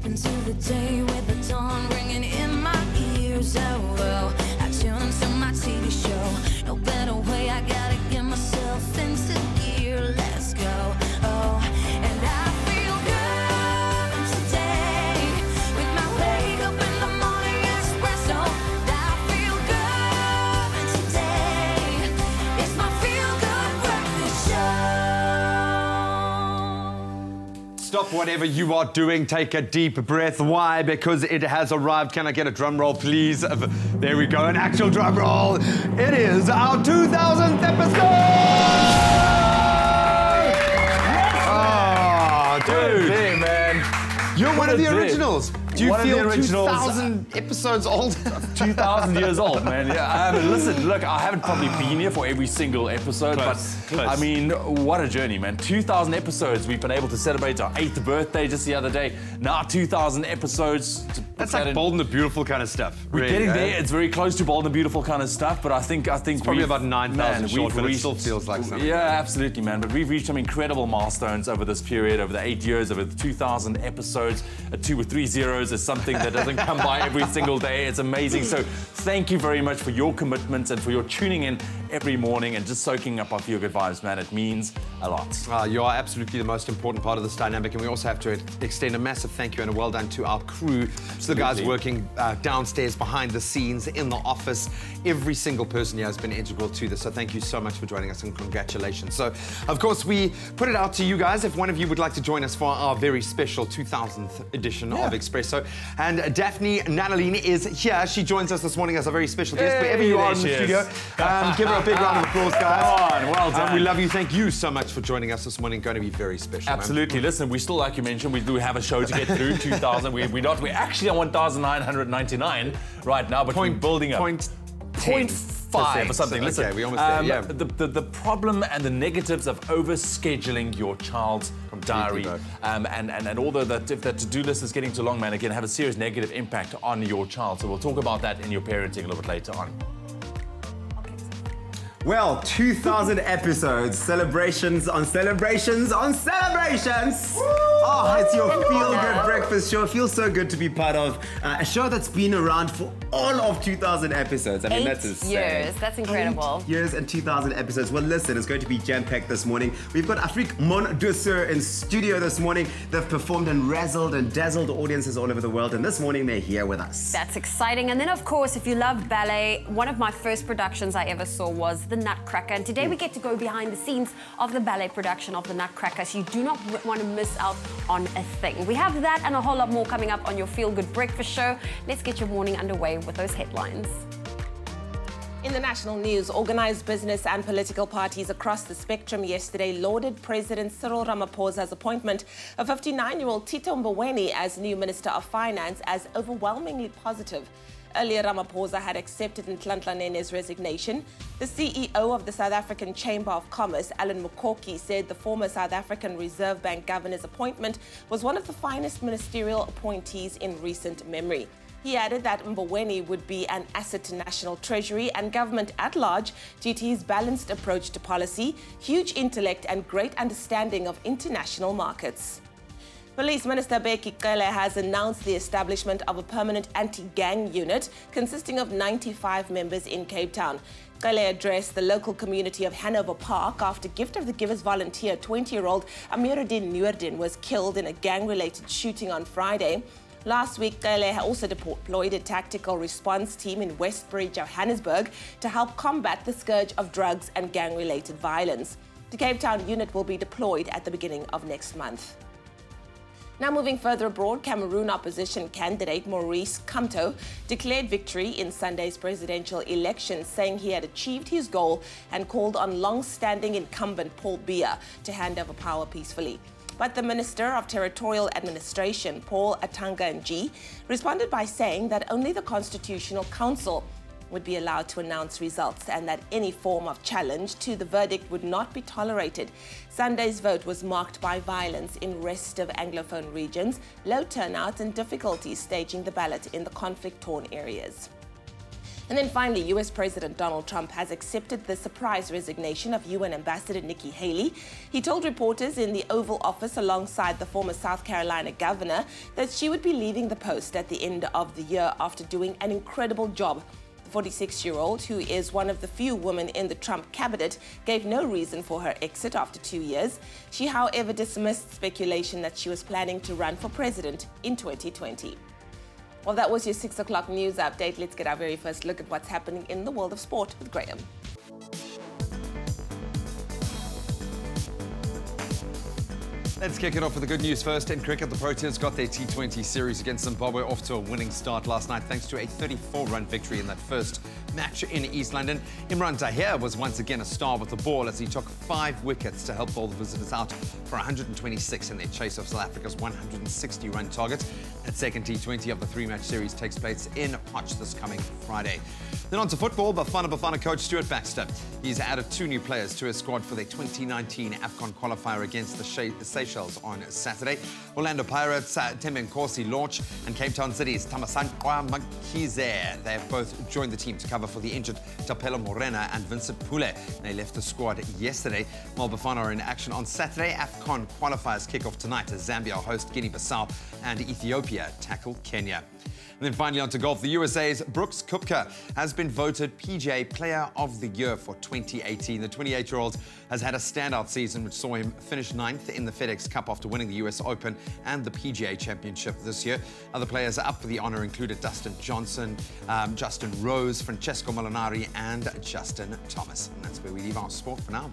Step into the day with the dawn ringing in my ears. Oh, well, I tune to my TV show. No better way, I gotta get myself into gear. Let's go. Oh, and I feel good today with my wake up in the morning espresso. I feel good today. It's my feel good breakfast show. Stop whatever you are doing, take a deep breath. Why? Because it has arrived. Can I get a drum roll, please? There we go, an actual drum roll. It is our 2000th episode! Oh, dude. Hey, man. You're one of the originals. Do you feel 2,000 episodes old? 2,000 years old, man. Yeah, listen, look, I haven't probably been here for every single episode, but I mean, what a journey, man. 2,000 episodes. We've been able to celebrate our 8th birthday just the other day. Now 2,000 episodes. That's like Bold and the Beautiful kind of stuff. We're getting there. It's very close to Bold and Beautiful kind of stuff, but I think it's probably about 9,000 short, but it still feels like something. Yeah, absolutely, man. But we've reached some incredible milestones over this period, over the 8 years, over the 2,000 episodes. 2 or 3 zeros is something that doesn't come by every single day. It's amazing. So thank you very much for your commitment and for your tuning in every morning and just soaking up our Feel Good vibes, man. It means a lot. You are absolutely the most important part of this dynamic, and we also have to extend a massive thank you and a well done to our crew. So the guys working downstairs, behind the scenes, in the office. Every single person here has been integral to this, so thank you so much for joining us and congratulations. So, of course, we put it out to you guys if one of you would like to join us for our very special 2000th edition of Expresso. And Daphne Nataline is here. She joins us this morning as a very special guest. Wherever you are in the studio, give her a big round of applause, guys. Come on, well done. We love you. Thank you so much for joining us this morning. Going to be very special. Absolutely. Man. Listen, we still, like you mentioned, we do have a show to get through. 2,000. We're actually on 1,999 right now, but we're building up. 0.5 or something. Listen, okay, we almost there, yeah. The problem and the negatives of overscheduling your child's diary and although that if that to-do list is getting too long, man, it can have a serious negative impact on your child. So we'll talk about that in your parenting a little bit later on. Well, 2,000 episodes, celebrations on celebrations on celebrations! Oh, it's your feel-good breakfast show. It feels so good to be part of a show that's been around for all of 2,000 episodes. I mean, that's insane. 8 years, that's incredible. 8 years and 2,000 episodes. Well, listen, it's going to be jam-packed this morning. We've got Afrique Mon Douceur in studio this morning. They've performed and razzled and dazzled audiences all over the world, and this morning they're here with us. That's exciting. And then, of course, if you love ballet, one of my first productions I ever saw was The Nutcracker. And today we get to go behind the scenes of the ballet production of The Nutcracker, so you do not want to miss out on a thing. We have that and a whole lot more coming up on your Feel Good Breakfast show. Let's get your morning underway with those headlines. In the national news, organised business and political parties across the spectrum yesterday lauded President Cyril Ramaphosa's appointment of 59-year-old Tito Mboweni as new Minister of Finance as overwhelmingly positive. Earlier, Ramaphosa had accepted Nhlanhla Nene's resignation. The CEO of the South African Chamber of Commerce, Alan Mukoki, said the former South African Reserve Bank governor's appointment was one of the finest ministerial appointees in recent memory. He added that Mboweni would be an asset to national treasury and government at large due to his balanced approach to policy, huge intellect and great understanding of international markets. Police Minister Bheki Cele has announced the establishment of a permanent anti-gang unit consisting of 95 members in Cape Town. Cele addressed the local community of Hanover Park after Gift of the Givers volunteer 20-year-old Amiruddin Noordin was killed in a gang-related shooting on Friday. Last week, Cele also deployed a tactical response team in Westbury, Johannesburg to help combat the scourge of drugs and gang-related violence. The Cape Town unit will be deployed at the beginning of next month. Now moving further abroad, Cameroon opposition candidate Maurice Kamto declared victory in Sunday's presidential election, saying he had achieved his goal and called on long-standing incumbent Paul Biya to hand over power peacefully. But the Minister of Territorial Administration, Paul Atanga Nji, responded by saying that only the Constitutional Council would be allowed to announce results and that any form of challenge to the verdict would not be tolerated. Sunday's vote was marked by violence in rest of Anglophone regions, low turnout and difficulties staging the ballot in the conflict-torn areas. And then finally, US President Donald Trump has accepted the surprise resignation of UN Ambassador Nikki Haley. He told reporters in the Oval Office alongside the former South Carolina governor that she would be leaving the post at the end of the year after doing an incredible job. The 46-year-old, who is one of the few women in the Trump cabinet, gave no reason for her exit after 2 years. She, however, dismissed speculation that she was planning to run for president in 2020. Well, that was your 6 o'clock news update. Let's get our very first look at what's happening in the world of sport with Graham. Let's kick it off with the good news first. In cricket, the Proteas got their T20 series against Zimbabwe off to a winning start last night thanks to a 34-run victory in that first match in East London. Imran Tahir was once again a star with the ball as he took 5 wickets to help bowl the visitors out for 126 in their chase of South Africa's 160-run target. That second T20 of the 3-match series takes place in Potch this coming Friday. Then on to football. Bafana coach Stuart Baxter. He's added 2 new players to his squad for their 2019 AFCON qualifier against the Seychelles on Saturday. Orlando Pirates' Tembe Nkosi launch and Cape Town City's Tamasanqua Mkhize. They have both joined the team to cover for the injured Tapelo Morena and Vincent Pule. They left the squad yesterday. While Bafana are in action on Saturday, AFCON qualifiers kick off tonight as Zambia host Guinea-Bissau and Ethiopia tackle Kenya. And then finally on to golf. The USA's Brooks Koepka has been voted PGA Player of the Year for 2018. The 28-year-old has had a standout season which saw him finish 9th in the FedEx Cup after winning the US Open and the PGA Championship this year. Other players up for the honor included Dustin Johnson, Justin Rose, Francesco Molinari and Justin Thomas. And that's where we leave our sport for now.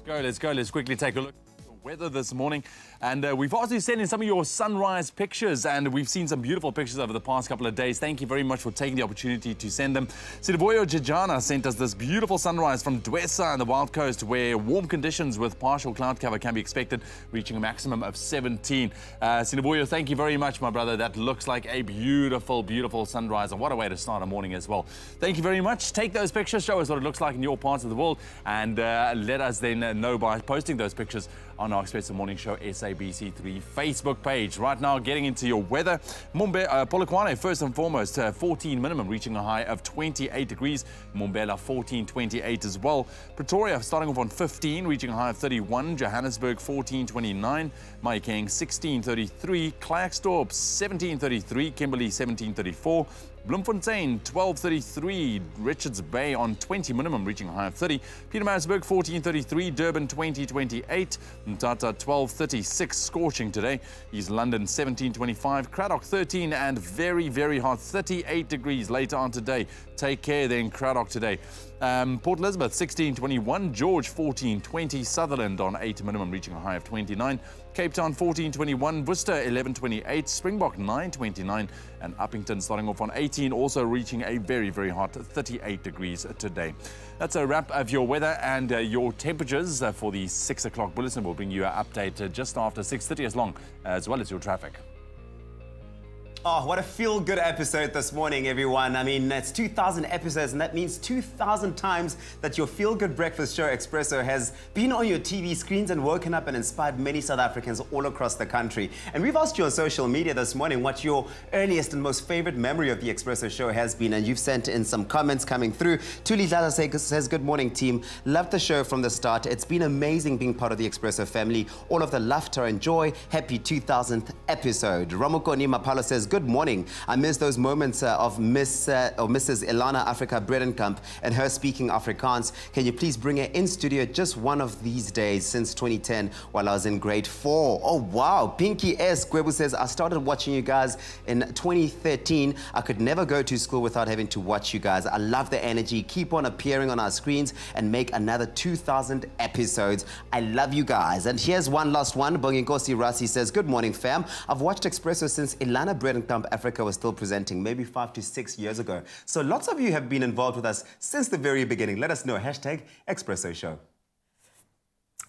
Let's go. Let's quickly take a look at the weather this morning. And we've asked you to send in some of your sunrise pictures, and we've seen some beautiful pictures over the past couple of days. Thank you very much for taking the opportunity to send them. Sinoboyo Jajana sent us this beautiful sunrise from Dwesa and the Wild Coast, where warm conditions with partial cloud cover can be expected, reaching a maximum of 17. Sinoboyo, thank you very much, my brother. That looks like a beautiful, beautiful sunrise, and what a way to start a morning as well. Thank you very much. Take those pictures, show us what it looks like in your parts of the world, and let us then know by posting those pictures on our Expresso Morning Show SABC3 Facebook page. Right now, getting into your weather. Polokwane, first and foremost, 14 minimum, reaching a high of 28 degrees. Mbombela, 14.28 as well. Pretoria, starting off on 15, reaching a high of 31. Johannesburg, 14.29. Mahikeng, 16.33. Klerksdorp, 17.33. Kimberley, 17.34. Bloemfontein, 12.33. Richards Bay on 20 minimum, reaching a high of 30. Pietermaritzburg, 14.33. Durban, 20.28. Mthatha, 12.36. Scorching today. East London, 17.25. Cradock, 13. And very, very hot, 38 degrees later on today. Take care then, Cradock today. Port Elizabeth, 16.21. George, 14.20. Sutherland on 8 minimum, reaching a high of 29. Cape Town, 14.21. Worcester, 11.28. Springbok, 9.29. And Uppington starting off on 18, also reaching a very, very hot 38 degrees today. That's a wrap of your weather and your temperatures for the 6 o'clock bulletin. We'll bring you an update just after 6:30 as well as your traffic. Oh, what a feel-good episode this morning, everyone. I mean, it's 2,000 episodes, and that means 2,000 times that your feel-good breakfast show, Expresso, has been on your TV screens and woken up and inspired many South Africans all across the country. And we've asked you on social media this morning what your earliest and most favorite memory of the Expresso show has been, and you've sent in some comments coming through. Tuli Dada says, good morning, team. Loved the show from the start. It's been amazing being part of the Expresso family. All of the laughter and joy. Happy 2,000th episode. Ramukoni Mapalo says, good morning. I miss those moments of Mrs. Ilana Africa Bredenkamp and her speaking Afrikaans. Can you please bring her in studio just one of these days since 2010 while I was in grade 4? Oh, wow. Pinky S. Gwebu says, I started watching you guys in 2013. I could never go to school without having to watch you guys. I love the energy. Keep on appearing on our screens and make another 2,000 episodes. I love you guys. And here's one last one. Bonginkosi Rasi says, good morning, fam. I've watched Expresso since Ilana Bredenkamp Africa was still presenting, maybe 5 to 6 years ago. So lots of you have been involved with us since the very beginning. Let us know. Hashtag Expresso Show.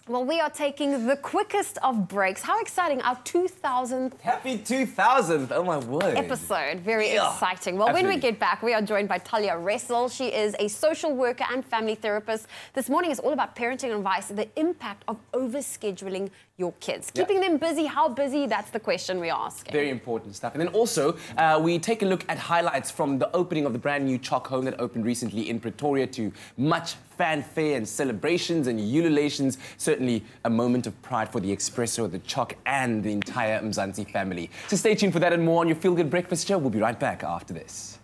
Well, we are taking the quickest of breaks. How exciting, our 2000th Happy 2000th, oh my word. episode. Very exciting. Well, when we get back, we are joined by Talia Ressel. She is a social worker and family therapist. This morning is all about parenting advice, the impact of overscheduling your kids. Keeping them busy, how busy? That's the question we're asking. Very important stuff. And then also, we take a look at highlights from the opening of the brand new Choc home that opened recently in Pretoria to much fanfare and celebrations and ululations. Certainly a moment of pride for the Expresso, the Choc and the entire Mzansi family. So stay tuned for that and more on your Feel Good Breakfast Show. We'll be right back after this.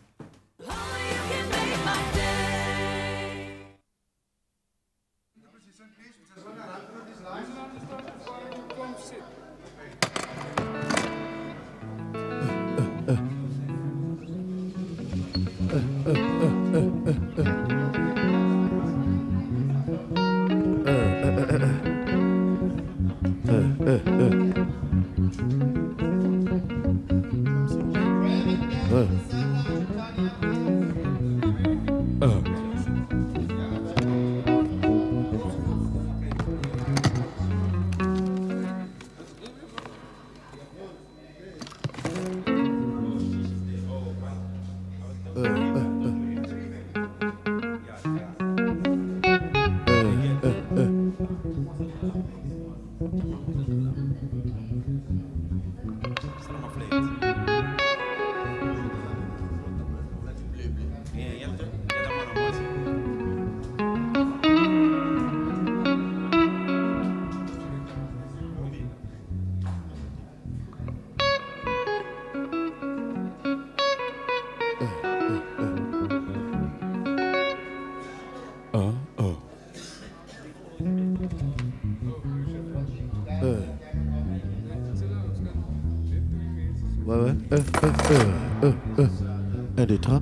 Un, deux, trois,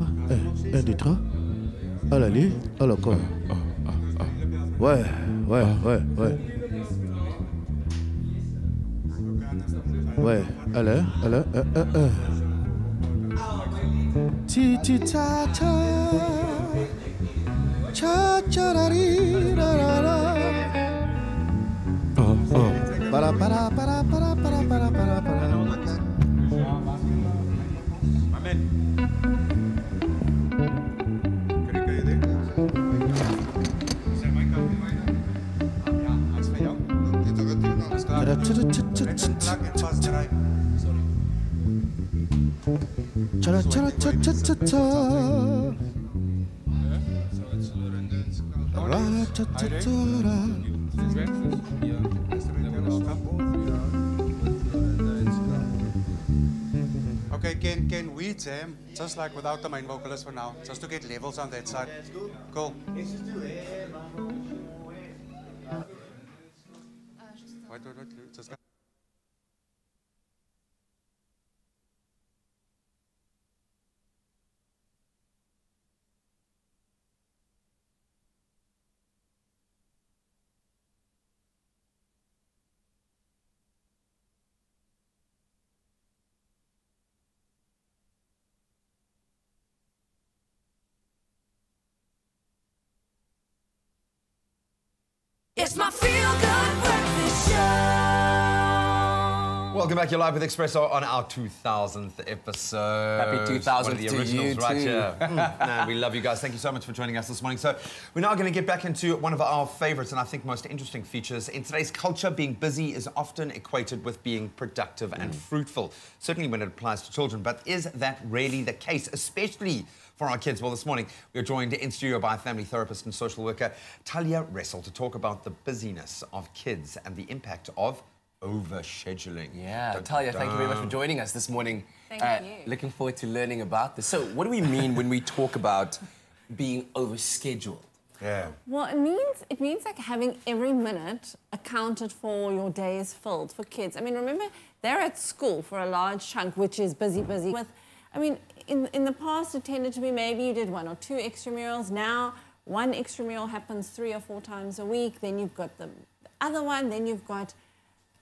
un, deux, trois. À la ligne, à la quoi. Ouais. Ouais, allez. Ti ti ta ta. Cha cha ra ri ra ra ra. Para. Okay, can we jam just like without the main vocalist for now, just to get levels on that side? Cool. Let's just do it. Wait, just. It's my feel-good breakfast show. Welcome back. You're live with Expresso on our 2000th episode. Happy 2000th One of the to originals you right too. here. Man, we love you guys. Thank you so much for joining us this morning. So we're now going to get back into one of our favorites and I think most interesting features. In today's culture, being busy is often equated with being productive and fruitful, certainly when it applies to children. But is that really the case, especially for our kids? Well, this morning, we're joined in studio by family therapist and social worker Talia Ressel to talk about the busyness of kids and the impact of overscheduling. Yeah, Talia, thank you very much for joining us this morning. Thank you. Looking forward to learning about this. So, what do we mean when we talk about being overscheduled? Yeah. Well, it means like having every minute accounted for. Your day is filled for kids. I mean, remember, they're at school for a large chunk, which is busy with. I mean, in the past, it tended to be maybe you did 1 or 2 extramurals. Now, 1 extramural happens 3 or 4 times a week. Then you've got the other one. Then you've got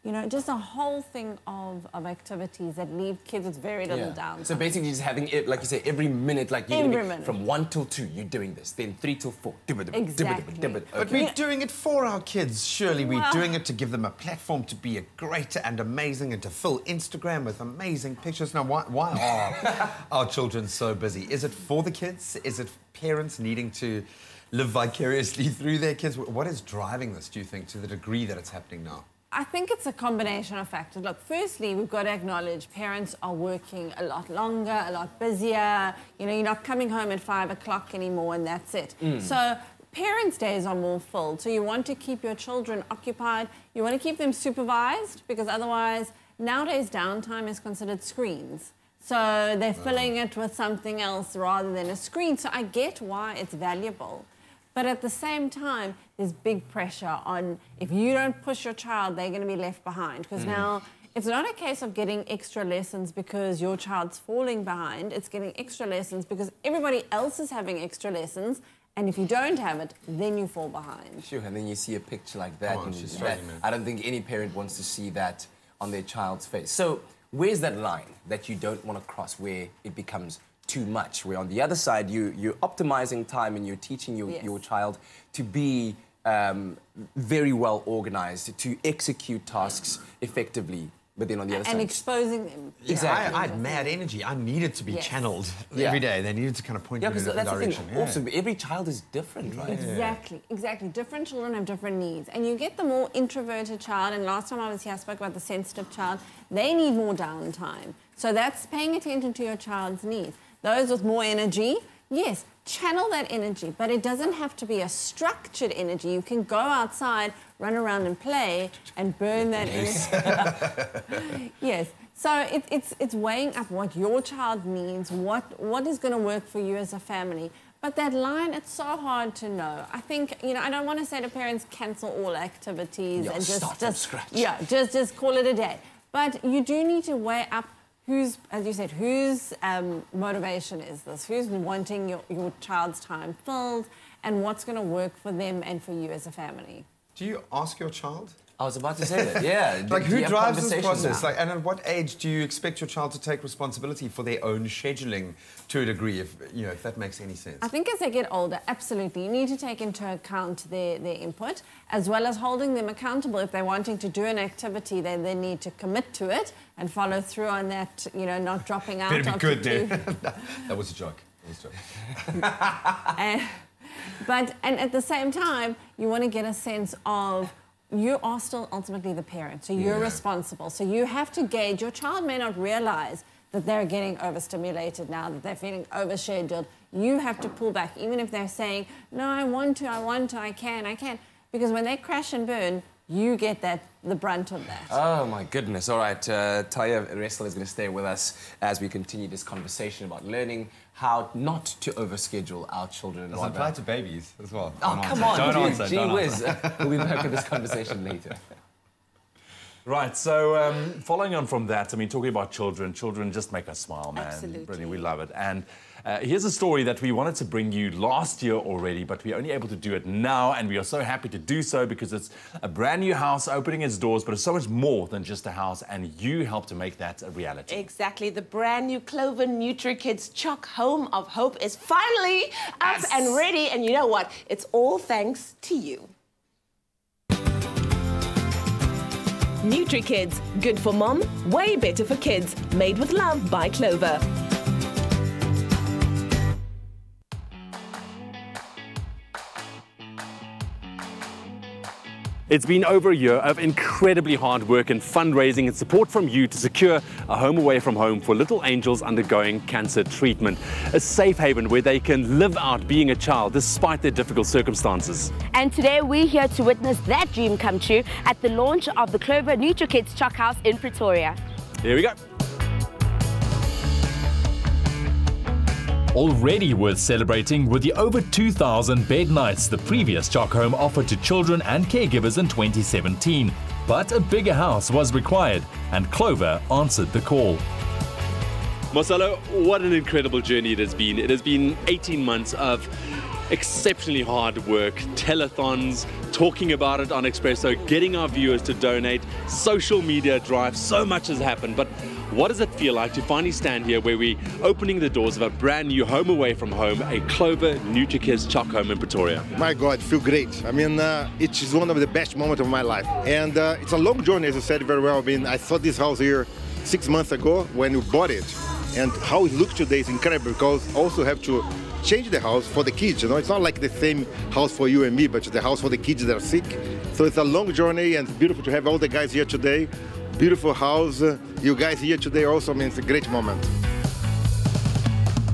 you know, just a whole thing of activities that leave kids with very little downtime. So basically just having it, like you say, every minute, like you're Every minute. from 1 till 2, you're doing this. Then 3 till 4. Exactly. But we're doing it for our kids, surely. We're doing it to give them a platform to be great and amazing and to fill Instagram with amazing pictures. Now, why are our children so busy? Is it for the kids? Is it parents needing to live vicariously through their kids? What is driving this, do you think, to the degree that it's happening now? I think it's a combination of factors. Look, firstly, we've got to acknowledge parents are working a lot longer, a lot busier. You know, you're not coming home at 5 o'clock anymore and that's it. So parents' days are more filled. So you want to keep your children occupied. You want to keep them supervised because otherwise, nowadays, downtime is considered screens. So they're filling it with something else rather than a screen. So I get why it's valuable. But at the same time, there's big pressure on if you don't push your child, they're going to be left behind. Because now it's not a case of getting extra lessons because your child's falling behind. It's getting extra lessons because everybody else is having extra lessons. And if you don't have it, then you fall behind. Sure, and then you see a picture like that. Oh, and she's that struggling, man. I don't think any parent wants to see that on their child's face. So where's that line that you don't want to cross where it becomes too much, where on the other side you're optimizing time and you're teaching your child to be very well organized, to execute tasks effectively, but then on the other side... And exposing them. Exactly. I had mad energy. I needed to be channeled every day. They needed to kind of point me in a different direction. Also, every child is different, right? Exactly. Different children have different needs. And you get the more introverted child, and last time I was here I spoke about the sensitive child, they need more downtime. So that's paying attention to your child's needs. Those with more energy, yes, channel that energy, but it doesn't have to be a structured energy. You can go outside, run around and play and burn that energy. Yes, so it's weighing up what your child needs, what is going to work for you as a family. But that line, it's so hard to know. I think, you know, I don't want to say to parents, cancel all activities and just call it a day. But you do need to weigh up who's, as you said, whose motivation is this? Who's wanting your child's time filled and what's going to work for them and for you as a family? Do you ask your child? I was about to say that, yeah. Like, who drives this process? Like, and at what age do you expect your child to take responsibility for their own scheduling to a degree, if that makes any sense? I think as they get older, absolutely. You need to take into account their input, as well as holding them accountable. If they're wanting to do an activity, then they need to commit to it and follow through on that, you know, not dropping out. Better be good, dude. That was a joke. But at the same time, you want to get a sense of you are still ultimately the parent, so you're responsible. So you have to gauge. Your child may not realize that they're getting overstimulated now, that they're feeling overscheduled. You have to pull back, even if they're saying, no, I want to, I can. Because when they crash and burn, you get the brunt of that. Oh, my goodness. All right, Taya Ressel is going to stay with us as we continue this conversation about learning how not to overschedule our children. Does it apply to babies as well? Oh, come on, dude. Gee whiz. We'll be back with this conversation later. Right, so following on from that, I mean, talking about children just make us smile, man. Absolutely. Brilliant, we love it. And here's a story that we wanted to bring you last year already, but we're only able to do it now, and we are so happy to do so because it's a brand new house opening its doors, but it's so much more than just a house, and you help to make that a reality. Exactly. The brand new Clover NutriKids Choc Home of Hope is finally up and ready, and you know what? It's all thanks to you. NutriKids, good for mom, way better for kids. Made with love by Clover. It's been over a year of incredibly hard work and fundraising and support from you to secure a home away from home for little angels undergoing cancer treatment. A safe haven where they can live out being a child despite their difficult circumstances. And today we're here to witness that dream come true at the launch of the Clover NutriKids Choc House in Pretoria. Here we go. Already worth celebrating with the over 2,000 bed nights the previous Choc Home offered to children and caregivers in 2017. But a bigger house was required, and Clover answered the call. Marcelo, what an incredible journey it has been. It has been 18 months of exceptionally hard work, telethons, talking about it on Expresso, getting our viewers to donate, social media drive, so much has happened. But what does it feel like to finally stand here where we're opening the doors of a brand new home away from home, a Clover NutriKids Choc home in Pretoria? My God, feel great. I mean, it is one of the best moments of my life. And it's a long journey, as you said very well. I mean, I saw this house here 6 months ago when we bought it. And how it looks today is incredible because also have to change the house for the kids, you know. It's not like the same house for you and me, but it's the house for the kids that are sick. So it's a long journey and it's beautiful to have all the guys here today. Beautiful house. You guys here today also, I mean, it's a great moment.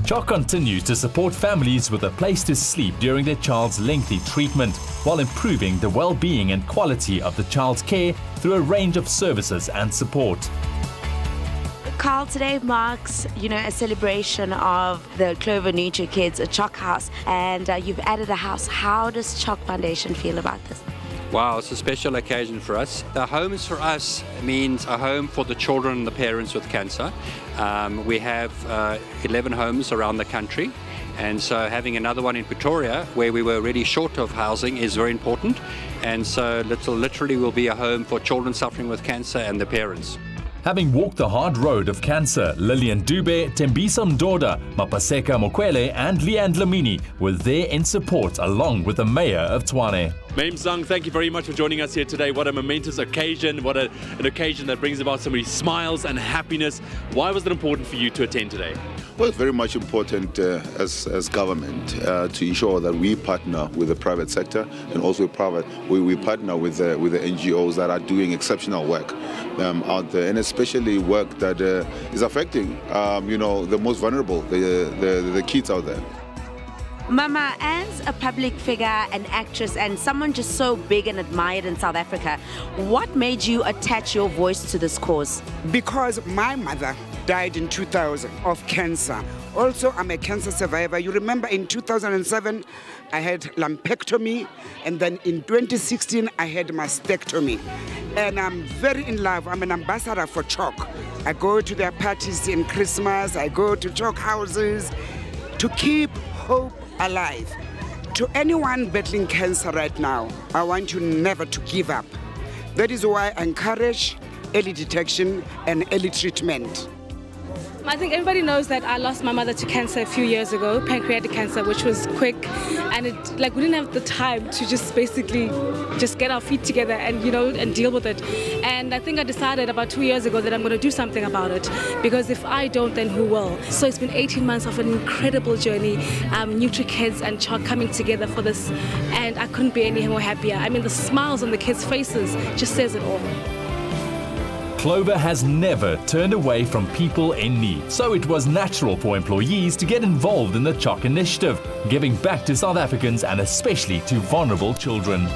Choc continues to support families with a place to sleep during their child's lengthy treatment, while improving the well-being and quality of the child's care through a range of services and support. Carl, today marks, a celebration of the Clover NutriKids Choc House, and you've added a house. How does Choc Foundation feel about this? Wow, it's a special occasion for us. The homes for us means a home for the children and the parents with cancer. We have 11 homes around the country, and so having another one in Pretoria, where we were already short of housing, is very important. And so literally will be a home for children suffering with cancer and the parents. Having walked the hard road of cancer, Lillian Dube, Tembisa Mdoda, Mapaseka Mokwele and Leanne Lamini were there in support along with the Mayor of Tshwane. Mame Zhang, thank you very much for joining us here today. What a momentous occasion, what an occasion that brings about so many smiles and happiness. Why was it important for you to attend today? Well, it's very much important as government to ensure that we partner with the private sector and also we partner with the NGOs that are doing exceptional work out there, and especially work that is affecting the most vulnerable, the kids out there. Mama, as a public figure, an actress, and someone just so big and admired in South Africa, what made you attach your voice to this cause? Because my mother died in 2000 of cancer. Also, I'm a cancer survivor. You remember in 2007, I had lumpectomy, and then in 2016, I had mastectomy. And I'm very in love. I'm an ambassador for Choc. I go to their parties in Christmas. I go to Choc houses to keep hope alive. To anyone battling cancer right now, I want you never to give up. That is why I encourage early detection and early treatment. I think everybody knows that I lost my mother to cancer a few years ago, pancreatic cancer, which was quick, and we didn't have the time to just basically get our feet together and and deal with it. And I think I decided about 2 years ago that I'm going to do something about it, because if I don't, then who will? So it's been 18 months of an incredible journey, NutriKids and Choc coming together for this, and I couldn't be any more happier. I mean, the smiles on the kids' faces just says it all. Clover has never turned away from people in need, so it was natural for employees to get involved in the Choc initiative, giving back to South Africans and especially to vulnerable children.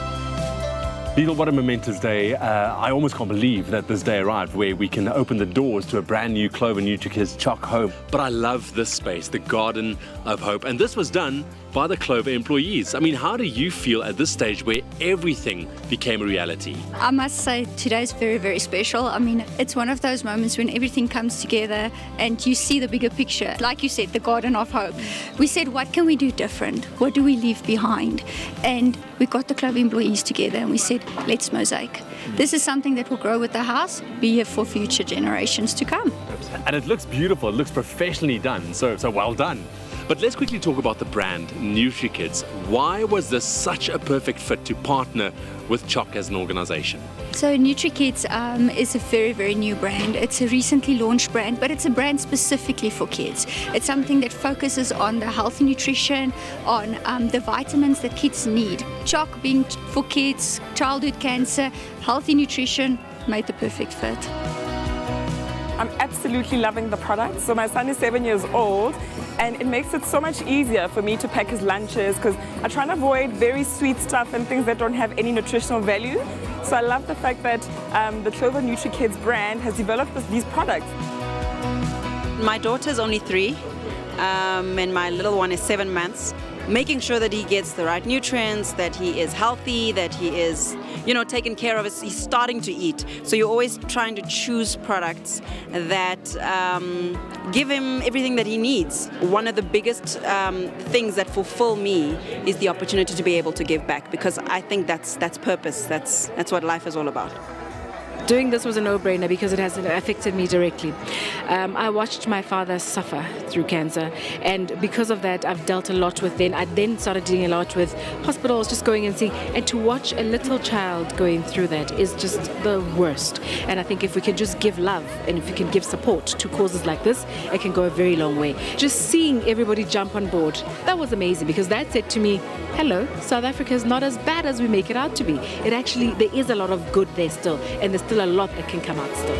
Beetle, what a momentous day. I almost can't believe that this day arrived where we can open the doors to a brand new Clover NutriKids Choc home. But I love this space, the Garden of Hope. And this was done by the Clover employees. I mean, how do you feel at this stage where everything became a reality? I must say today's very, very special. I mean, it's one of those moments when everything comes together and you see the bigger picture. Like you said, the Garden of Hope. We said, what can we do different? What do we leave behind? And we got the Clover employees together and we said, let's mosaic. This is something that will grow with the house, be here for future generations to come. And it looks beautiful, it looks professionally done, so well done. But let's quickly talk about the brand NutriKids. Why was this such a perfect fit to partner with Choc as an organization? So NutriKids is a very, very new brand. It's a recently launched brand, but it's a brand specifically for kids. It's something that focuses on the healthy nutrition, on the vitamins that kids need. Choc being for kids, childhood cancer, healthy nutrition, made the perfect fit. I'm absolutely loving the product. So my son is 7 years old, and it makes it so much easier for me to pack his lunches because I try and avoid very sweet stuff and things that don't have any nutritional value. So I love the fact that the Clover NutriKids brand has developed these products. My daughter's only 3, and my little one is 7 months. making sure that he gets the right nutrients, that he is healthy, that he is, you know, taken care of. He's starting to eat. So you're always trying to choose products that give him everything that he needs. One of the biggest things that fulfill me is the opportunity to be able to give back, because I think that's purpose. That's what life is all about. Doing this was a no-brainer because it has affected me directly. I watched my father suffer through cancer, and because of that, I've dealt a lot with then. I then started dealing a lot with hospitals, just going and seeing, and to watch a little child going through that is just the worst. And I think if we can just give love and if we can give support to causes like this, it can go a very long way. Just seeing everybody jump on board, that was amazing, because that said to me, hello, South Africa is not as bad as we make it out to be. It actually, there is a lot of good there still, and there's still a lot that can come out still.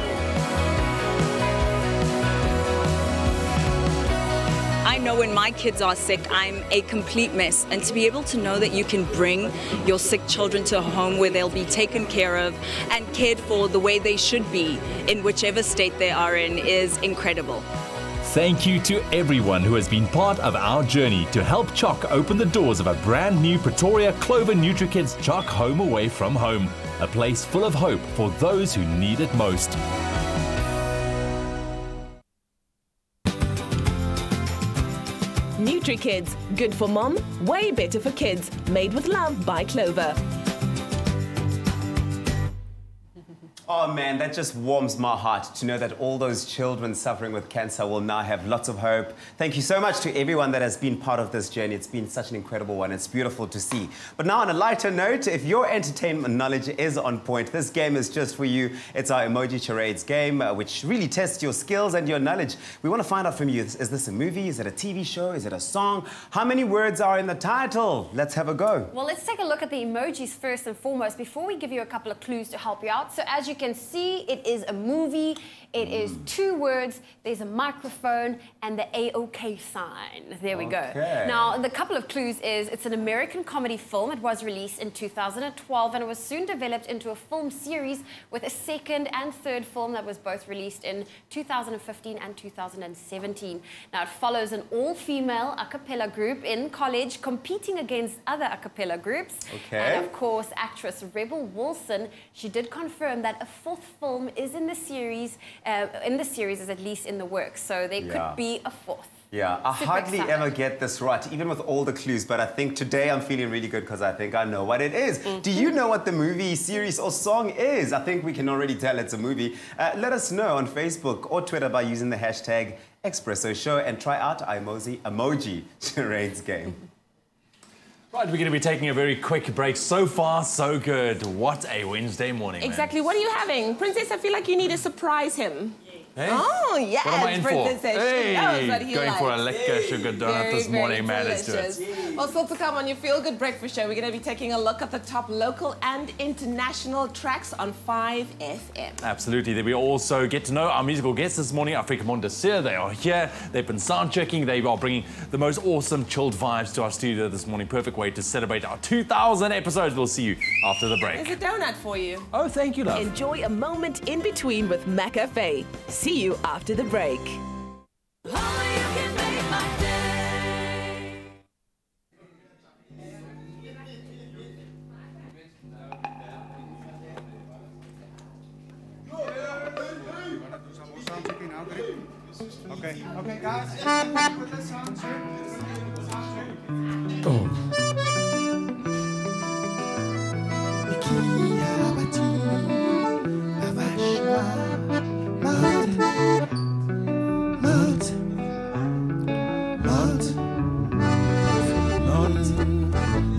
I know when my kids are sick, I'm a complete mess. And to be able to know that you can bring your sick children to a home where they'll be taken care of and cared for the way they should be in whichever state they are in is incredible. Thank you to everyone who has been part of our journey to help Choc open the doors of a brand new Pretoria Clover NutriKids Choc Home Away from Home, a place full of hope for those who need it most. NutriKids, good for mom, way better for kids. Made with love by Clover. Oh man, that just warms my heart to know that all those children suffering with cancer will now have lots of hope. Thank you so much to everyone that has been part of this journey. It's been such an incredible one. It's beautiful to see. But now on a lighter note, if your entertainment knowledge is on point, this game is just for you. It's our emoji charades game, which really tests your skills and your knowledge. We want to find out from you, is this a movie? Is it a TV show? Is it a song? How many words are in the title? Let's have a go. Well, let's take a look at the emojis first and foremost before we give you a couple of clues to help you out. So as you can see, it is a movie. It is 2 words. There's a microphone and the A-OK sign. There we go. Now, the couple of clues is it's an American comedy film. It was released in 2012 and it was soon developed into a film series with a second and third film that was both released in 2015 and 2017. Now, it follows an all-female a cappella group in college competing against other a cappella groups. And of course, actress Rebel Wilson, she did confirm that a 4th film is in the series, is at least in the works. So there could be a 4th. Yeah, I hardly ever get this right, even with all the clues, but I think today I'm feeling really good because I think I know what it is. Do you know what the movie, series or song is? I think we can already tell it's a movie. Let us know on Facebook or Twitter by using the hashtag Expresso Show and try out our emoji charades game. Right, we're going to be taking a very quick break. So far, so good. What a Wednesday morning, Exactly. What are you having? Princess, I feel like you need to surprise him. Hey? Oh, yes, what am I in Princess. For? Hey, she knows what he going likes. for a lekker sugar donut this morning, man. Let's do it. Well, still to come on your Feel Good Breakfast Show, we're going to be taking a look at the top local and international tracks on 5FM. Absolutely. Then we also get to know our musical guests this morning, Afrika Mondesir. They are here. They've been sound checking. They are bringing the most awesome chilled vibes to our studio this morning. Perfect way to celebrate our 2,000 episodes. We'll see you after the break. There's a donut for you. Oh, thank you, love. Enjoy a moment in between with McAfee. See you after the break. Okay, guys.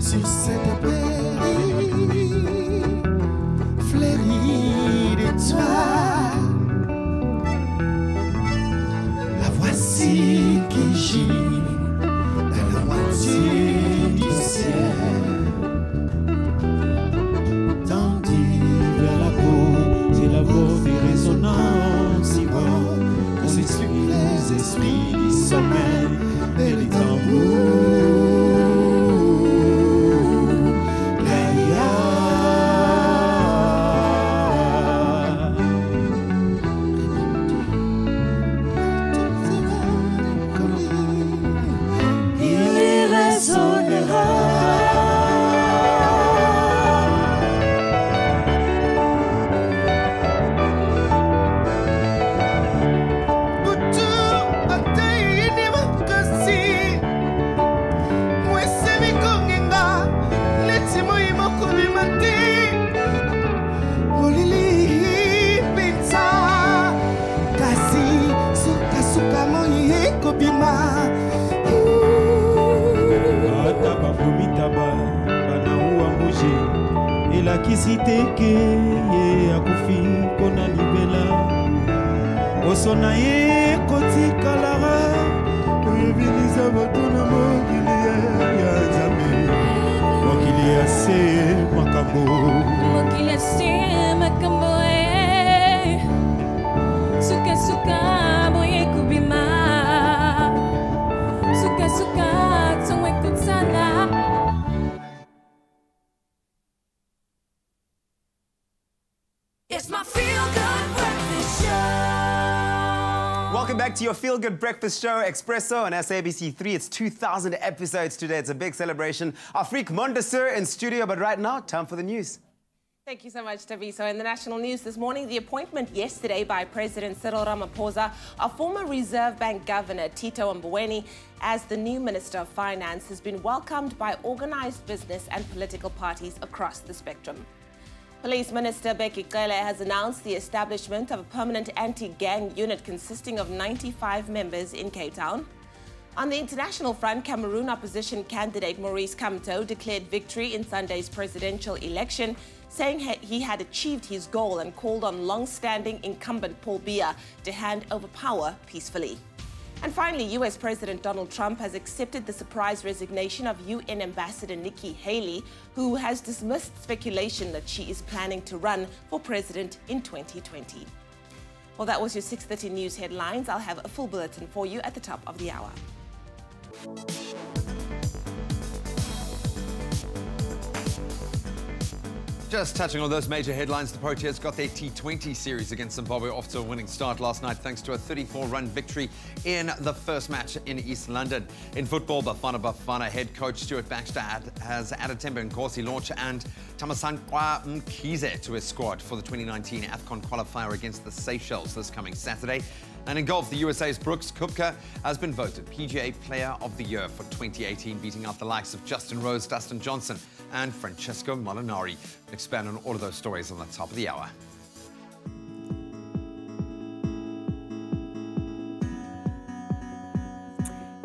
Sur cette prairie fleurie d'étoiles, la voici qui gît dans la moitié du ciel, tendue vers la peau, c'est la voix des résonances si haut que s'expliquent les esprits du sommeil et les tambours. elakisi teke ye akufi mpona libela poso na ye kotikalaka oyebilisa bato na mokili ya nzambe mokili ya se makambo mokili ya se makambo suka suka boye kubima suka suka tongwe kutsana. It's my feel-good breakfast show. Welcome back to your feel-good breakfast show, Expresso on SABC3. It's 2,000 episodes today. It's a big celebration. Afrique Mondesir in studio, but right now, time for the news. Thank you so much, Taviso. In the national news this morning, the appointment yesterday by President Cyril Ramaphosa of former Reserve Bank Governor Tito Mboweni as the new Minister of Finance has been welcomed by organized business and political parties across the spectrum. Police Minister Bheki Cele has announced the establishment of a permanent anti-gang unit consisting of 95 members in Cape Town. On the international front, Cameroon opposition candidate Maurice Kamto declared victory in Sunday's presidential election, saying he had achieved his goal and called on long-standing incumbent Paul Biya to hand over power peacefully. And finally, US President Donald Trump has accepted the surprise resignation of UN Ambassador Nikki Haley, who has dismissed speculation that she is planning to run for president in 2020. Well, that was your 6:30 news headlines. I'll have a full bulletin for you at the top of the hour. Just touching on those major headlines, the Proteas got their T20 series against Zimbabwe off to a winning start last night thanks to a 34-run victory in the first match in East London. In football, Bafana head coach Stuart Baxter has added Temba Nkosi Launch and Tamasanqua Mkhize to his squad for the 2019 AFCON qualifier against the Seychelles this coming Saturday. And in golf, the USA's Brooks Koepka has been voted PGA Player of the Year for 2018, beating out the likes of Justin Rose, Dustin Johnson, and Francesco Molinari. We'll expand on all of those stories on the top of the hour.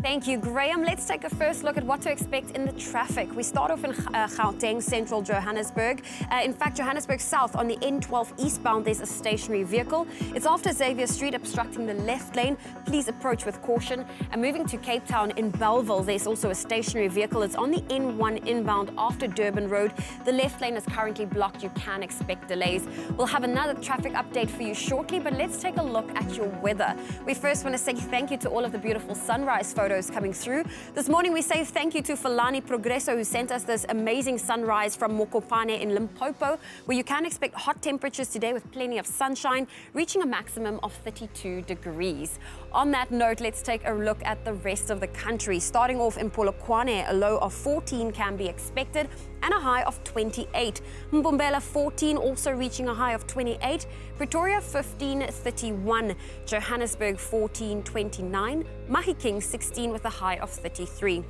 Thank you, Graham. Let's take a first look at what to expect in the traffic. We start off in Gauteng, central Johannesburg. In fact, Johannesburg South on the N12 eastbound, there's a stationary vehicle. It's after Xavier Street, obstructing the left lane. Please approach with caution. And moving to Cape Town in Bellville, there's also a stationary vehicle. It's on the N1 inbound after Durban Road. The left lane is currently blocked. You can expect delays. We'll have another traffic update for you shortly, but let's take a look at your weather. We first want to say thank you to all of the beautiful sunrise photos coming through. This morning we say thank you to Falani Progresso, who sent us this amazing sunrise from Mokopane in Limpopo, where you can expect hot temperatures today with plenty of sunshine, reaching a maximum of 32 degrees. On that note, let's take a look at the rest of the country. Starting off in Polokwane, a low of 14 can be expected and a high of 28. Mbombela 14, also reaching a high of 28. Pretoria 15, 31. Johannesburg 14, 29. Mahikeng 16 with a high of 33.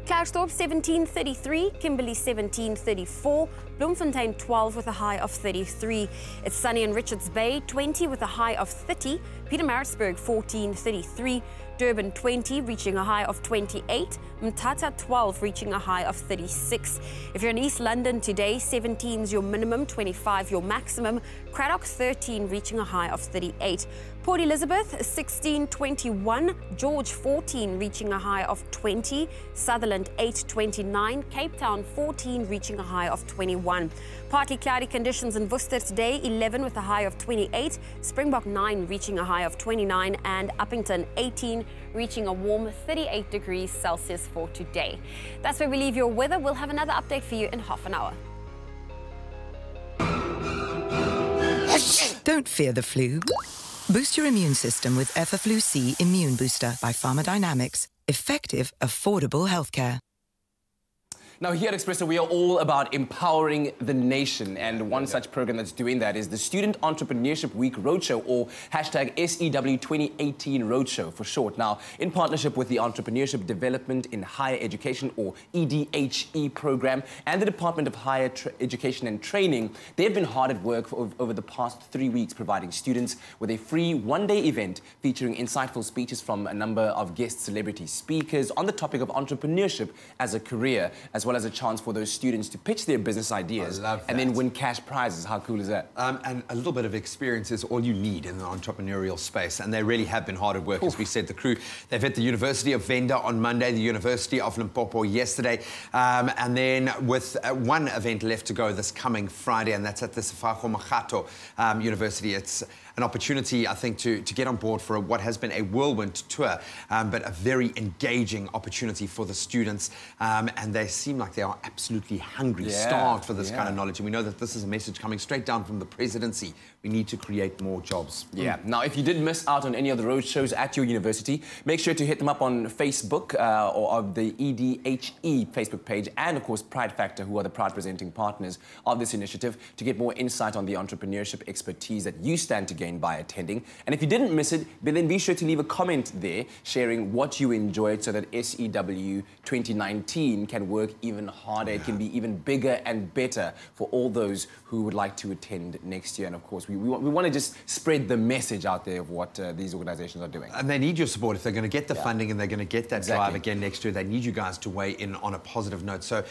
Klerksdorp 17:33, Kimberley 17:34, Bloemfontein 12 with a high of 33. It's sunny in Richards Bay, 20 with a high of 30. Pietermaritzburg 14:33, Durban 20 reaching a high of 28, Mthatha 12 reaching a high of 36. If you're in East London today, 17 is your minimum, 25 your maximum. Craddock 13 reaching a high of 38. Port Elizabeth 16:21, George 14 reaching a high of 20, Sutherland 8:29, Cape Town 14 reaching a high of 21. Partly cloudy conditions in Worcester today, 11 with a high of 28, Springbok 9 reaching a high of 29, and Uppington 18 reaching a warm 38 degrees Celsius for today. That's where we leave your weather. We'll have another update for you in half an hour. Don't fear the flu. Boost your immune system with Effaflu-C Immune Booster by Pharmadynamics. Effective, affordable healthcare. Now, here at Expresso, we are all about empowering the nation, and one such program that's doing that is the Student Entrepreneurship Week Roadshow, or hashtag SEW 2018 Roadshow for short. Now, in partnership with the Entrepreneurship Development in Higher Education, or EDHE program, and the Department of Higher Education and Training, they've been hard at work over the past 3 weeks, providing students with a free one-day event featuring insightful speeches from a number of guest celebrity speakers on the topic of entrepreneurship as a career, as well well as a chance for those students to pitch their business ideas and then win cash prizes. How cool is that? And a little bit of experience is all you need in the entrepreneurial space, and they really have been hard at work. As we said, the crew, they've hit the University of Venda on Monday, the University of Limpopo yesterday, and then with one event left to go this coming Friday, and that's at the Sefako Makgato University. It's an opportunity, I think, to get on board for what has been a whirlwind tour, but a very engaging opportunity for the students, and they seem like they are absolutely hungry, starved for this kind of knowledge, and we know that this is a message coming straight down from the presidency. We need to create more jobs. Yeah. Now, if you did miss out on any of the road shows at your university, make sure to hit them up on Facebook or of the EDHE Facebook page, and of course Pride Factor, who are the proud presenting partners of this initiative, to get more insight on the entrepreneurship expertise that you stand to gain by attending. And if you didn't miss it, then be sure to leave a comment there sharing what you enjoyed, so that SEW 2019 can work even harder. It can be even bigger and better for all those who would like to attend next year. And of course, we want to just spread the message out there of what these organizations are doing. And they need your support. If they're going to get the funding and they're going to get that drive again next year, they need you guys to weigh in on a positive note. So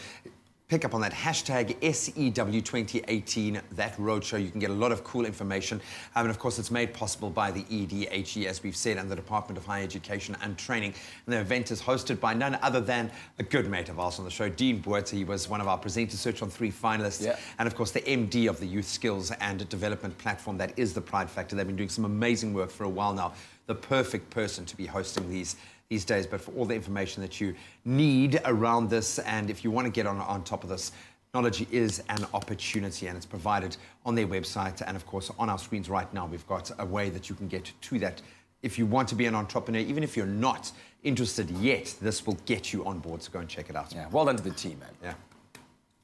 pick up on that hashtag SEW2018, that roadshow. You can get a lot of cool information. And of course, it's made possible by the EDHE, as we've said, and the Department of Higher Education and Training. And the event is hosted by none other than a good mate of ours on the show, Dean Boerter. He was one of our presenters, Search on 3 finalists. And of course, the MD of the Youth Skills and Development Platform that is the Pride Factor. They've been doing some amazing work for a while now. The perfect person to be hosting these days, but for all the information that you need around this, and if you want to get on top of this, Knowledge is an opportunity, and it's provided on their website, and of course on our screens right now. We've got a way that you can get to that if you want to be an entrepreneur. Even if you're not interested yet, this will get you on board, so go and check it out. Yeah, well done to the team, man. Yeah.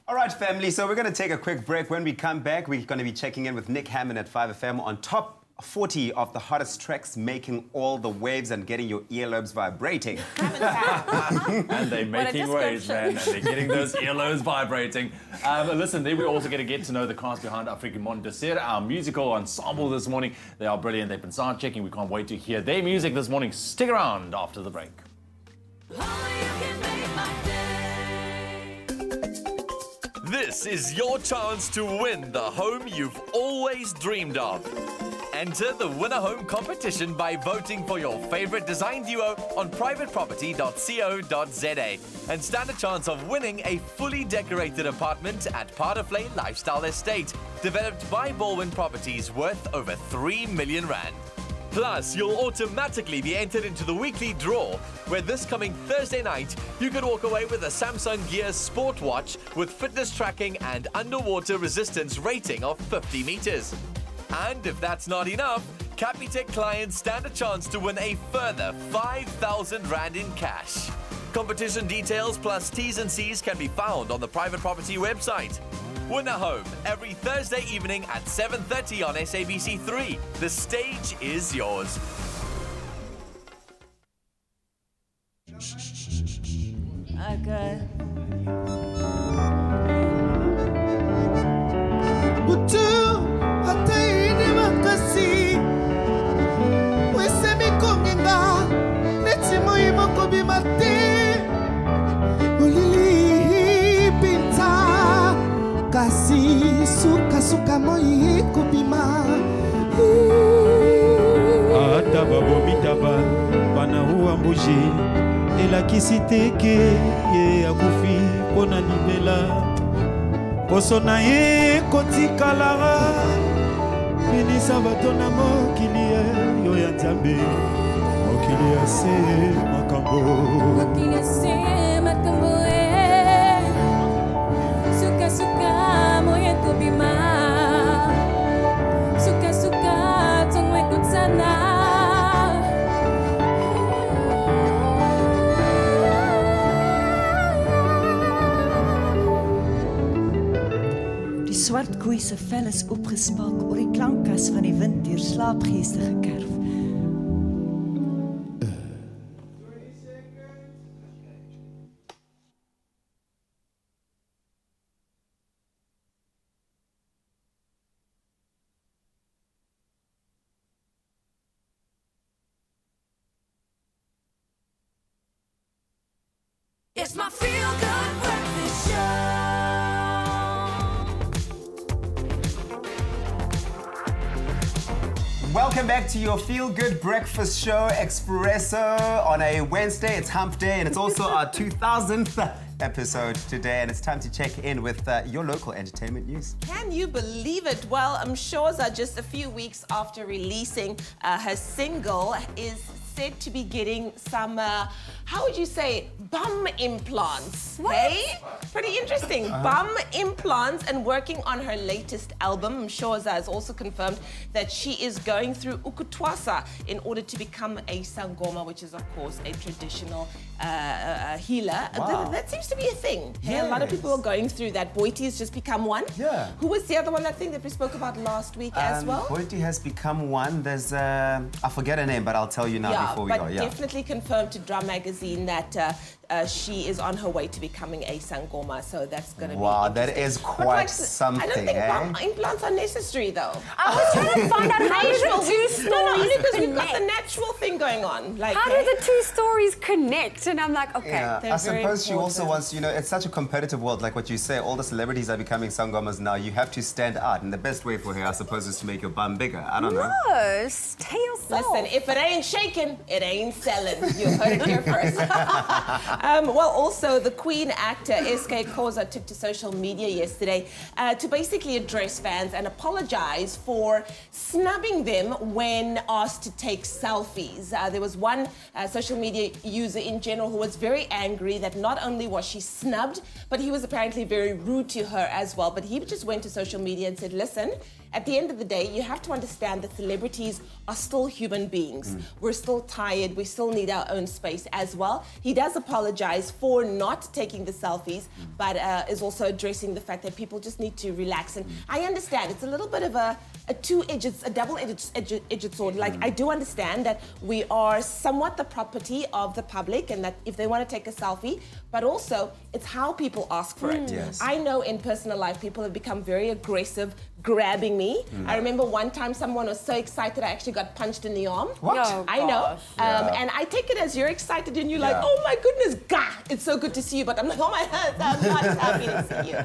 All right, family, so we're going to take a quick break. When we come back, we're going to be checking in with Nick Hammond at 5FM on top 40 of the hottest tracks, making all the waves and getting your earlobes vibrating. And they're making waves, man, and they're getting those earlobes vibrating. Listen, then we're also going to get to know the cast behind African Mondesera, our musical ensemble this morning. They are brilliant. They've been sound checking. We can't wait to hear their music this morning. Stick around after the break. This is your chance to win the home you've always dreamed of. Enter the Win a Home competition by voting for your favorite design duo on privateproperty.co.za and stand a chance of winning a fully decorated apartment at Paardenvlei Lifestyle Estate, developed by Baldwin Properties, worth over 3 million rand. Plus, you'll automatically be entered into the weekly draw, where this coming Thursday night, you could walk away with a Samsung Gear Sport Watch with fitness tracking and underwater resistance rating of 50 meters. And if that's not enough, Capitec clients stand a chance to win a further 5,000 rand in cash. Competition details plus T's and C's can be found on the Private Property website. Win a Home every Thursday evening at 7:30 on SABC3. The stage is yours. Okay. Kasi suka moi kubima Ataba bomitaba bana huwa mbuji elakisi teke ye akufi pona libela poso na ye kotikala binisa bato na mokili yo ya nzambe mokili ya se makambo mokili ya se makambo suka suka moye kubima suka suka tongwe kutsana Die swart koei se vel is opgespak oor die klankkas van die wind deur slaapgeeste gekerf. It's my feel-good breakfast show. Welcome back to your feel-good breakfast show, Expresso, on a Wednesday. It's hump day, and it's also our 2000th episode today, and it's time to check in with your local entertainment news. Can you believe it? Well, Shoza, just a few weeks after releasing her single, is said to be getting some, how would you say, bum implants. What? Hey? Pretty interesting. Bum implants, and working on her latest album. Shoza has also confirmed that she is going through ukutwasa in order to become a sangoma, which is, of course, a traditional healer. Wow. That seems to be a thing. Hey, a lot of people are going through that. Boiti has just become one. Yeah. Who was the other one, I think, that we spoke about last week as well? Boiti has become one. There's, I forget her name, but I'll tell you now before we go. Yeah, definitely confirmed to Drum Magazine that she is on her way to becoming a sangoma, so that's going to be wow, that is quite something. I don't think bum implants are necessary, though. I was trying to find out how do the two stories because we've got the natural thing going on. Like, how do the two stories connect? And I'm like, okay, yeah, they're I suppose she very also wants, you know, it's such a competitive world, like what you say, all the celebrities are becoming sangomas now. You have to stand out, and the best way for her, I suppose, is to make your bum bigger. I don't know. No, stay yourself. Listen, if it ain't shaking, it ain't selling. You heard it here first. Well, also, the Queen actor SK Khoza took to social media yesterday to basically address fans and apologize for snubbing them when asked to take selfies. There was one social media user in general who was very angry that not only was she snubbed, but he was apparently very rude to her as well. But he just went to social media and said, listen, at the end of the day, you have to understand that celebrities are still human beings. We're still tired. We still need our own space as well. He does apologize for not taking the selfies, but is also addressing the fact that people just need to relax. And I understand it's a little bit of a double-edged sword. Like, I do understand that we are somewhat the property of the public, and that if they want to take a selfie, but also it's how people ask for it. Yes. I know in personal life, people have become very aggressive, grabbing me. I remember one time someone was so excited I actually got punched in the arm. What? Oh, I know. Yeah. And I take it as you're excited and you're like, oh my goodness, gah, it's so good to see you. But I'm like, oh my God, I'm not happy to see you.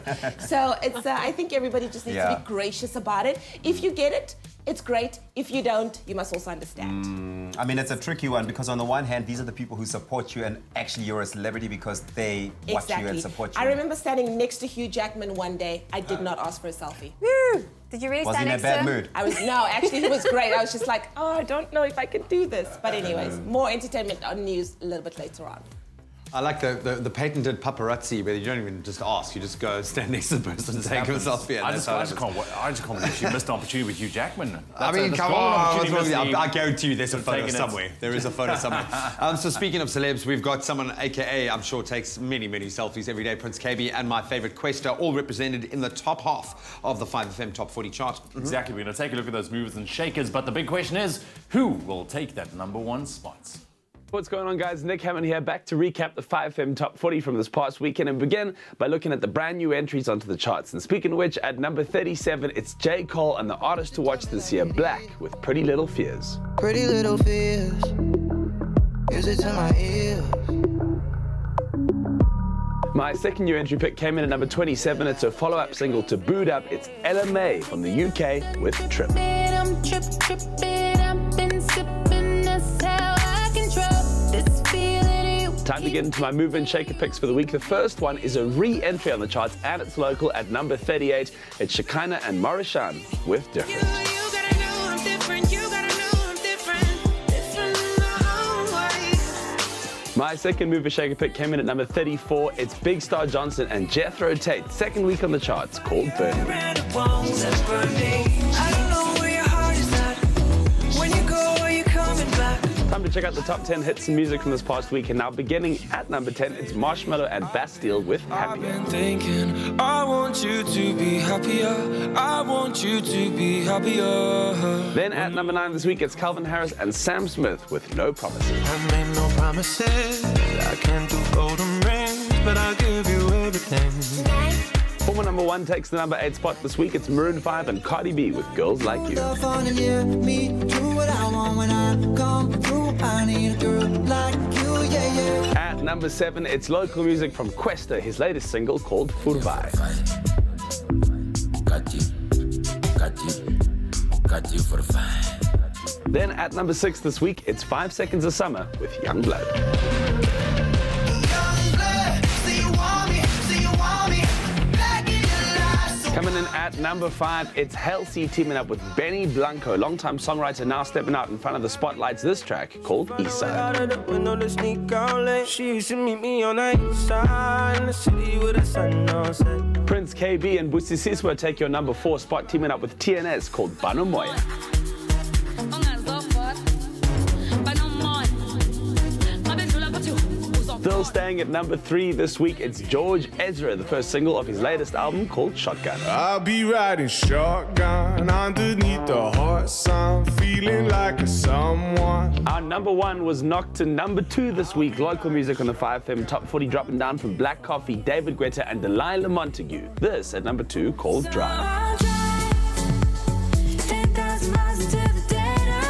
So it's, I think everybody just needs to be gracious about it. If you get it, it's great. If you don't, you must also understand. I mean, it's a tricky one because on the one hand, these are the people who support you, and actually you're a celebrity because they watch you and support you. I remember standing next to Hugh Jackman one day. I did not ask for a selfie. Woo! Did you really stand next to him? Was he in a bad mood? I was, no, actually he was great. I was just like, oh, I don't know if I can do this. But anyways, more entertainment on news a little bit later on. I like the patented paparazzi where you don't even just ask, you just go stand next to the person and take a selfie. And I just can't believe she missed an opportunity with Hugh Jackman. I mean, come on, what's wrong with you? I guarantee you there's a photo taken it. somewhere. There is a photo somewhere. So speaking of celebs, we've got someone, AKA, I'm sure takes many, many selfies every day, Prince KB and my favorite Questa, all represented in the top half of the 5FM Top 40 chart. Exactly, we're going to take a look at those movers and shakers, but the big question is, who will take that #1 spot? What's going on, guys? Nick Hammond here, back to recap the 5FM Top 40 from this past weekend and begin by looking at the brand new entries onto the charts. And speaking of which, at number 37, it's J. Cole and the artist to watch this year, Black, with Pretty Little Fears. Pretty little fears, music to my ears. My second new entry pick came in at number 27. It's a follow-up single to Boot Up. It's Ella May from the UK with Trip. I'm tripping, I've been sipping, that's how I control this feeling. Time to get into my move and shaker picks for the week. The first one is a re-entry on the charts, and it's local at number 38. It's Shekinah and Marishan with Different. You gotta know I'm different, you gotta know I'm different, different in my own way. My second move and shaker pick came in at number 34. It's Big Star Johnson and Jethro Tate, second week on the charts, called Burning. I don't know where your heart is at. When you go, are you coming back? Time to check out the top 10 hits and music from this past week, and now beginning at number 10, it's Marshmello and Bastille with Happier. I've been thinking, I want you to be happier. I want you to be happier. Then at number 9 this week, it's Calvin Harris and Sam Smith with No Promises. I made no promises. I can't do golden rings, but I'll give you everything. Former number 1 takes the number 8 spot this week. It's Maroon 5 and Cardi B with Girls Like You. At number 7, it's local music from Questa, his latest single called Furbai. Got you for the fight. Then at number 6 this week, it's 5 Seconds of Summer with Young Blood. Coming in at number 5, it's Halsey teaming up with Benny Blanco, longtime songwriter now stepping out in front of the spotlights. This track called Eastside. Prince KB and Busi Siswa take your number 4 spot, teaming up with TNS called Bano Moya. Still staying at number 3 this week, it's George Ezra, the first single of his latest album called Shotgun. I'll be riding shotgun underneath the hot sun, feeling like a someone. Our number 1 was knocked to number 2 this week. Local music on the 5FM Top 40 dropping down from Black Coffee, David Guetta and Delilah Montague. This at number 2 called Drive.